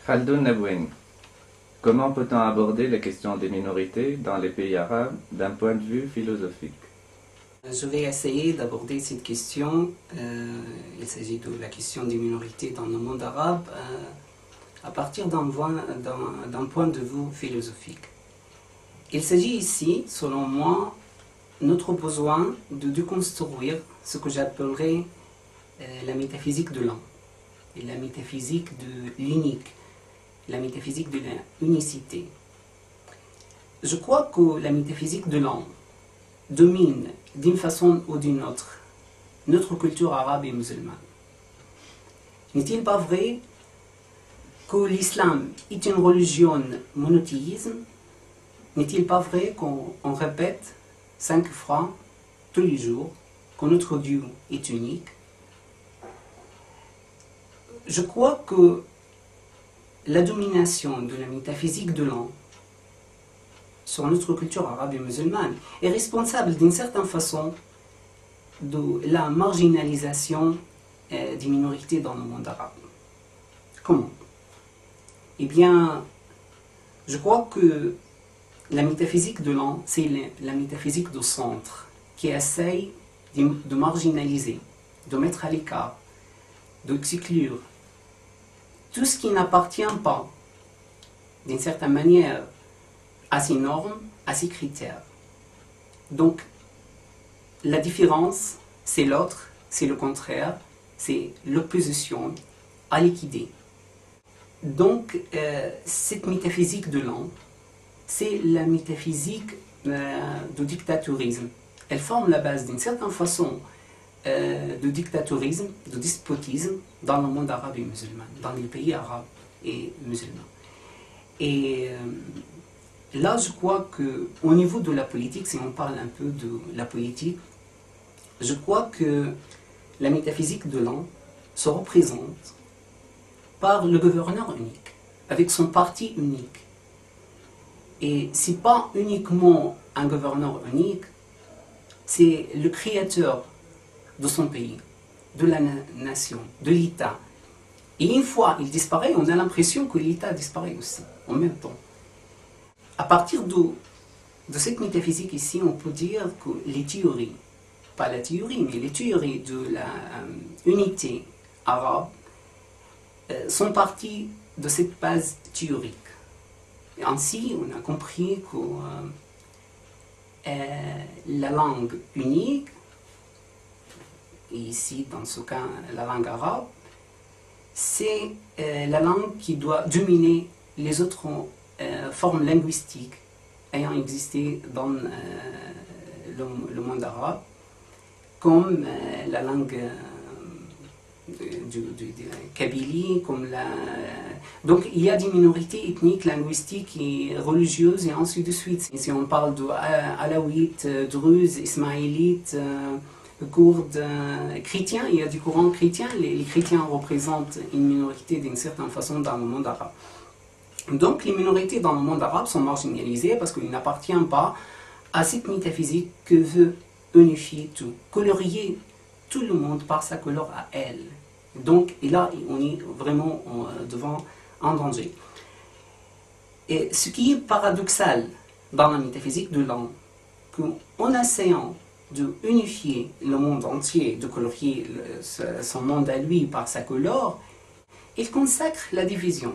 Khaldoun Nebouine. Comment peut-on aborder la question des minorités dans les pays arabes d'un point de vue philosophique? Je vais essayer d'aborder cette question. Il s'agit de la question des minorités dans le monde arabe à partir d'un point de vue philosophique. Il s'agit ici, selon moi, notre besoin de déconstruire ce que j'appellerais la métaphysique de l'un, et la métaphysique de l'unique, la métaphysique de l'unicité. Je crois que la métaphysique de l'un domine d'une façon ou d'une autre notre culture arabe et musulmane. N'est-il pas vrai que l'islam est une religion monothéisme? N'est-il pas vrai qu'on répète 5 fois tous les jours que notre Dieu est unique? Je crois que la domination de la métaphysique de l'un sur notre culture arabe et musulmane est responsable d'une certaine façon de la marginalisation des minorités dans le monde arabe. Comment? Eh bien, je crois que la métaphysique de l'un, c'est la métaphysique du centre, qui essaye de marginaliser, de mettre à l'écart, d'exclure tout ce qui n'appartient pas, d'une certaine manière, à ces normes, à ces critères. Donc, la différence, c'est l'autre, c'est le contraire, c'est l'opposition à liquider. Donc, cette métaphysique de l'un, c'est la métaphysique du dictatourisme. Elle forme la base d'une certaine façon de dictatourisme, de despotisme dans le monde arabe et musulman, dans les pays arabes et musulmans. Et là, je crois qu'au niveau de la politique, si on parle un peu de la politique, je crois que la métaphysique de l'un se représente par le gouverneur unique, avec son parti unique. Et ce n'est pas uniquement un gouverneur unique, c'est le créateur de son pays, de la nation, de l'État. Et une fois il disparaît, on a l'impression que l'État disparaît aussi, en même temps. À partir de cette métaphysique ici, on peut dire que les théories, pas la théorie, mais les théories de l'unité arabe sont parties de cette base théorique. Et ainsi, on a compris que la langue unique, et ici, dans ce cas, la langue arabe, c'est la langue qui doit dominer les autres formes linguistiques ayant existé dans le monde arabe, comme la langue du Kabylie, comme donc il y a des minorités ethniques, linguistiques et religieuses et ainsi de suite. Si on parle d'alaouites, druzes, ismaélites, Kurdes, chrétiens, il y a du courant chrétien, les chrétiens représentent une minorité d'une certaine façon dans le monde arabe. Donc les minorités dans le monde arabe sont marginalisées parce qu'ils n'appartiennent pas à cette métaphysique que veut unifier tout, colorier tout le monde par sa couleur à elle. Donc, et là, on est vraiment devant un danger. Et ce qui est paradoxal dans la métaphysique de l'un, qu'en essayant de unifier le monde entier, de colorier son monde à lui par sa couleur, il consacre la division.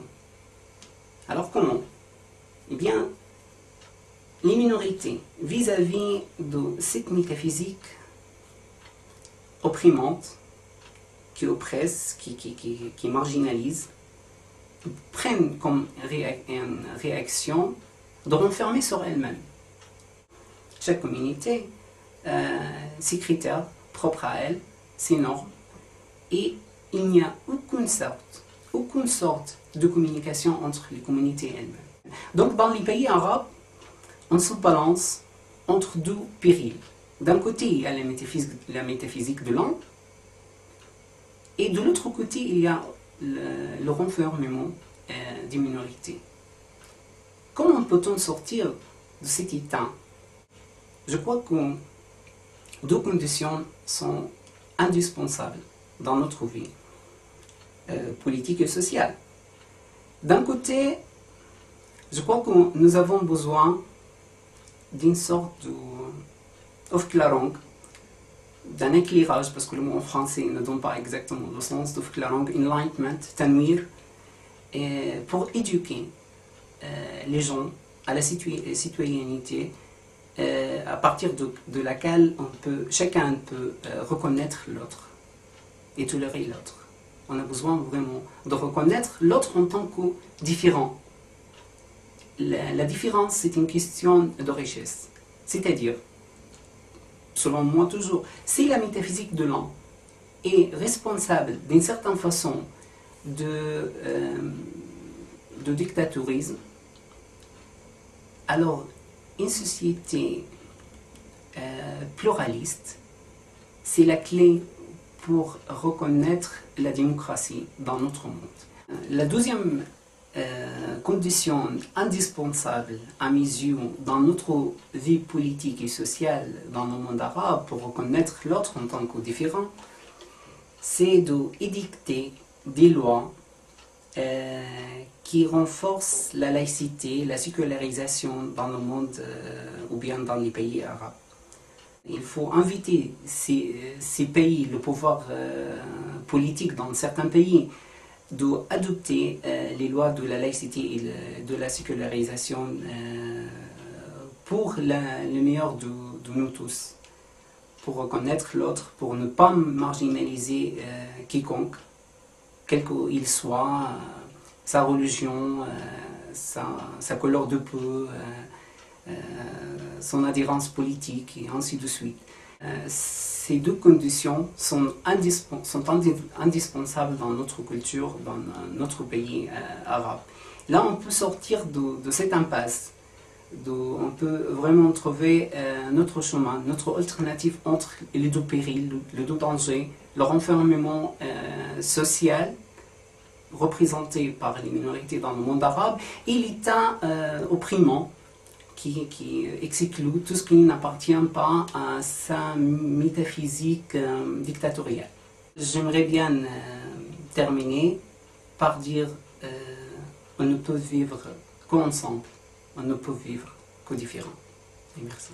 Alors comment? Eh bien, les minorités, vis-à-vis de cette métaphysique opprimante, qui oppresse, qui marginalise, prennent comme une réaction de renfermer sur elle-même. Chaque communauté, ses critères propres à elle, ses normes, et il n'y a aucune sorte de communication entre les communautés elles-mêmes. Donc dans les pays arabes, on se balance entre deux périls. D'un côté, il y a la métaphysique de l'un, et de l'autre côté, il y a le renfermement des minorités. Comment peut-on sortir de cet état? Je crois que deux conditions sont indispensables dans notre vie politique et sociale. D'un côté, je crois que nous avons besoin d'une sorte d'Aufklärung, d'un éclairage, parce que le mot en français ne donne pas exactement le sens d'Aufklärung, enlightenment, tanwir, pour éduquer les gens à la citoyenneté, à partir de laquelle chacun peut reconnaître l'autre et tolérer l'autre. On a besoin vraiment de reconnaître l'autre en tant que différent. La différence, c'est une question de richesse. C'est-à-dire, selon moi toujours, si la métaphysique de l'homme est responsable d'une certaine façon de dictatourisme, alors une société pluraliste, c'est la clé pour reconnaître la démocratie dans notre monde. La deuxième condition indispensable à mes yeux dans notre vie politique et sociale dans le monde arabe pour reconnaître l'autre en tant que différent, c'est d'édicter des lois qui renforcent la laïcité, la sécularisation dans le monde ou bien dans les pays arabes. Il faut inviter ces pays, le pouvoir politique dans certains pays, d'adopter les lois de la laïcité et de la sécularisation pour le meilleur de nous tous, pour reconnaître l'autre, pour ne pas marginaliser quiconque, quel qu'il soit, sa religion, sa couleur de peau, son adhérence politique et ainsi de suite. Ces deux conditions sont indispensables dans notre culture, dans notre pays arabe. Là, on peut sortir de cette impasse. On peut vraiment trouver notre chemin, notre alternative entre les deux périls, les deux dangers, le renfermement social représenté par les minorités dans le monde arabe et l'État opprimant qui exclut tout ce qui n'appartient pas à sa métaphysique dictatoriale. J'aimerais bien terminer par dire on ne peut vivre qu'ensemble, on ne peut vivre que différent. Et merci.